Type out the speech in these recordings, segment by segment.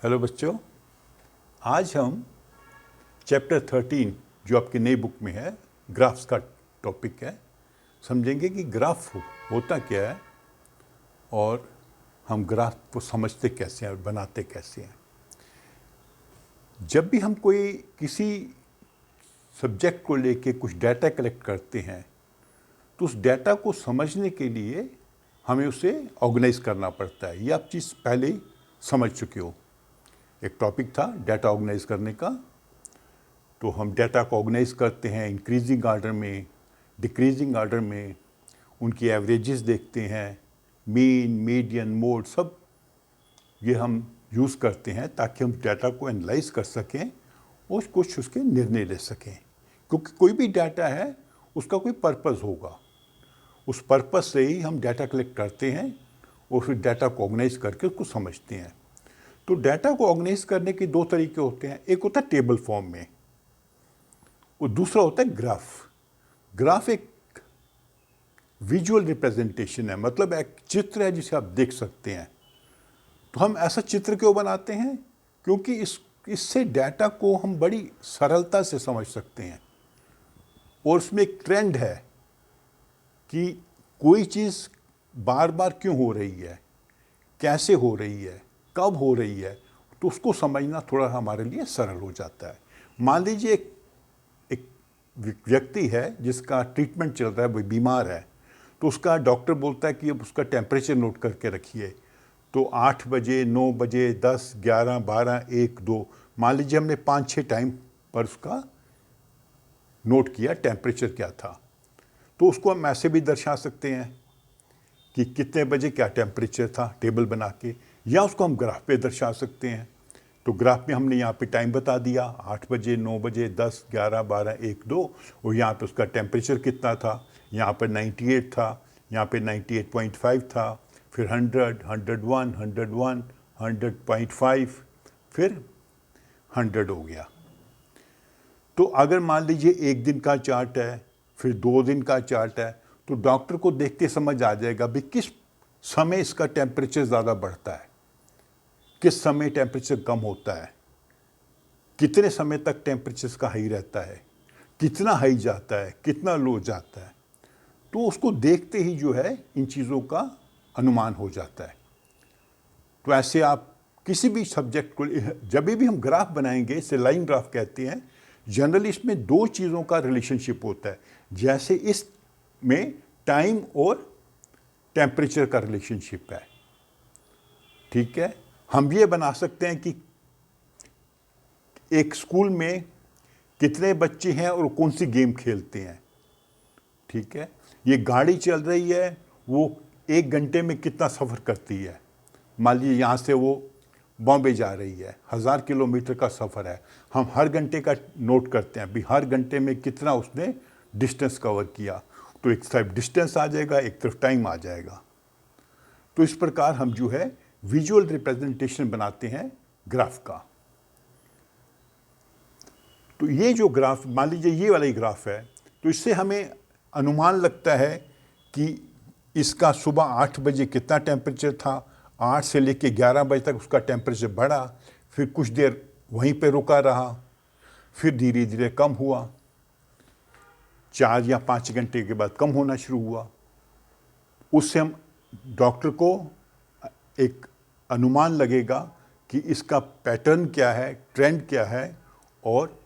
Hello बच्चों, आज हम चैप्टर 13 जो आपकी नई बुक में है, ग्राफ्स का टॉपिक है, समझेंगे कि ग्राफ होता क्या है और हम ग्राफ को समझते कैसे हैं और बनाते कैसे हैं। जब भी हम कोई किसी सब्जेक्ट को लेके कुछ डाटा कलेक्ट करते हैं तो उस डाटा को समझने के लिए हमें उसे ऑर्गेनाइज करना पड़ता है। ये आप चीज़ पहले ही समझ चुके हो। एक टॉपिक था डाटा ऑर्गेनाइज करने का, तो हम डाटा को ऑर्गेनाइज करते हैं इंक्रीजिंग ऑर्डर में, डिक्रीजिंग ऑर्डर में, उनकी एवरेजेस देखते हैं, मीन, मीडियन, मोड, सब ये हम यूज़ करते हैं ताकि हम डाटा को एनालाइज कर सकें और कुछ उसके निर्णय ले सकें। क्योंकि कोई भी डाटा है उसका कोई पर्पज़ होगा, उस पर्पज़ से ही हम डाटा कलेक्ट करते हैं और फिर डाटा को ऑर्गेनाइज करके उसको समझते हैं। तो डाटा को ऑर्गेनाइज करने के दो तरीके होते हैं। एक होता है टेबल फॉर्म में और दूसरा होता है ग्राफ। ग्राफ एक विजुअल रिप्रेजेंटेशन है, मतलब एक चित्र है जिसे आप देख सकते हैं। तो हम ऐसा चित्र क्यों बनाते हैं? क्योंकि इससे डाटा को हम बड़ी सरलता से समझ सकते हैं और उसमें एक ट्रेंड है कि कोई चीज़ बार बार क्यों हो रही है, कैसे हो रही है, कब हो रही है, तो उसको समझना थोड़ा हमारे लिए सरल हो जाता है। मान लीजिए एक व्यक्ति है जिसका ट्रीटमेंट चल रहा है, वो बीमार है, तो उसका डॉक्टर बोलता है कि अब उसका टेम्परेचर नोट करके रखिए। तो 8 बजे, 9 बजे, 10, 11, 12, 1, 2, मान लीजिए हमने 5-6 टाइम पर उसका नोट किया टेम्परेचर क्या था। तो उसको हम ऐसे भी दर्शा सकते हैं कि कितने बजे क्या टेम्परेचर था, टेबल बना के, या उसको हम ग्राफ पे दर्शा सकते हैं। तो ग्राफ में हमने यहाँ पे टाइम बता दिया, 8 बजे, 9 बजे, 10, 11, 12, 1, 2, और यहाँ पे उसका टेम्परेचर कितना था। यहाँ पर 98 था, यहाँ पे 98.5 था, फिर 100, 101, 101, 100.5, फिर 100 हो गया। तो अगर मान लीजिए एक दिन का चार्ट है, फिर 2 दिन का चार्ट है, तो डॉक्टर को देख के समझ आ जाएगा भी किस समय इसका टेम्परेचर ज़्यादा बढ़ता है, किस समय टेम्परेचर कम होता है, कितने समय तक टेम्परेचर का हाई रहता है, कितना हाई जाता है, कितना लो जाता है। तो उसको देखते ही जो है इन चीज़ों का अनुमान हो जाता है। तो ऐसे आप किसी भी सब्जेक्ट को, जब भी हम ग्राफ बनाएंगे, इसे लाइन ग्राफ कहते हैं। जनरली इसमें 2 चीज़ों का रिलेशनशिप होता है। जैसे इसमें टाइम और टेम्परेचर का रिलेशनशिप है, ठीक है। हम ये बना सकते हैं कि एक स्कूल में कितने बच्चे हैं और कौन सी गेम खेलते हैं, ठीक है। ये गाड़ी चल रही है, वो 1 घंटे में कितना सफ़र करती है। मान लीजिए यहाँ से वो बॉम्बे जा रही है, 1000 किलोमीटर का सफ़र है। हम हर घंटे का नोट करते हैं, भी हर घंटे में कितना उसने डिस्टेंस कवर किया। तो एक तरफ डिस्टेंस आ जाएगा, एक तरफ टाइम आ जाएगा। तो इस प्रकार हम जो है विजुअल रिप्रेजेंटेशन बनाते हैं ग्राफ का। तो ये जो ग्राफ, मान लीजिए ये वाला ही ग्राफ है, तो इससे हमें अनुमान लगता है कि इसका सुबह 8 बजे कितना टेम्परेचर था, 8 से लेके 11 बजे तक उसका टेम्परेचर बढ़ा, फिर कुछ देर वहीं पे रुका रहा, फिर धीरे धीरे कम हुआ, 4 या 5 घंटे के बाद कम होना शुरू हुआ। उससे हम डॉक्टर को एक अनुमान लगेगा कि इसका पैटर्न क्या है, ट्रेंड क्या है, और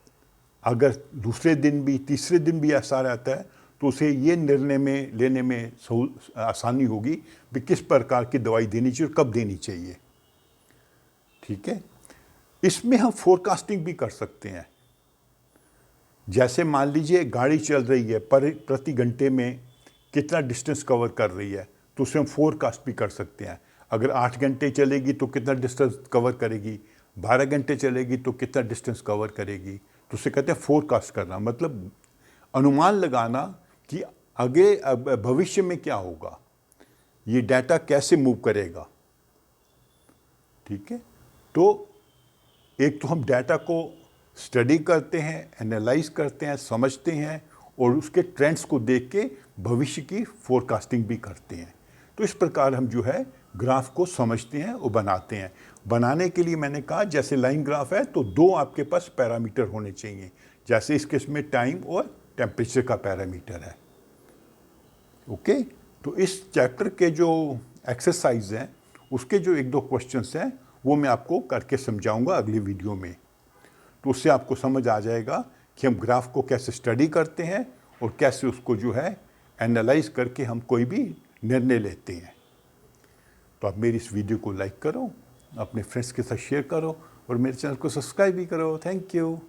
अगर दूसरे दिन भी, तीसरे दिन भी ऐसा रहता है तो उसे ये निर्णय में लेने में आसानी होगी कि किस प्रकार की दवाई देनी चाहिए और कब देनी चाहिए, ठीक है। इसमें हम फोरकास्टिंग भी कर सकते हैं। जैसे मान लीजिए गाड़ी चल रही है, पर प्रति घंटे में कितना डिस्टेंस कवर कर रही है, तो उसे हम फोरकास्ट भी कर सकते हैं। अगर 8 घंटे चलेगी तो कितना डिस्टेंस कवर करेगी, 12 घंटे चलेगी तो कितना डिस्टेंस कवर करेगी। तो उसे कहते हैं फोरकास्ट करना, मतलब अनुमान लगाना कि आगे भविष्य में क्या होगा, ये डाटा कैसे मूव करेगा, ठीक है। तो एक तो हम डाटा को स्टडी करते हैं, एनालाइज करते हैं, समझते हैं, और उसके ट्रेंड्स को देख के भविष्य की फोरकास्टिंग भी करते हैं। तो इस प्रकार हम जो है ग्राफ को समझते हैं और बनाते हैं। बनाने के लिए मैंने कहा जैसे लाइन ग्राफ है तो दो आपके पास पैरामीटर होने चाहिए, जैसे इस केस में टाइम और टेम्परेचर का पैरामीटर है। ओके, तो इस चैप्टर के जो एक्सरसाइज हैं उसके जो एक दो क्वेश्चंस हैं वो मैं आपको करके समझाऊंगा अगली वीडियो में। तो उससे आपको समझ आ जाएगा कि हम ग्राफ को कैसे स्टडी करते हैं और कैसे उसको जो है एनालाइज करके हम कोई भी निर्णय लेते हैं। तो आप मेरी इस वीडियो को लाइक करो, अपने फ्रेंड्स के साथ शेयर करो और मेरे चैनल को सब्सक्राइब भी करो। Thank you.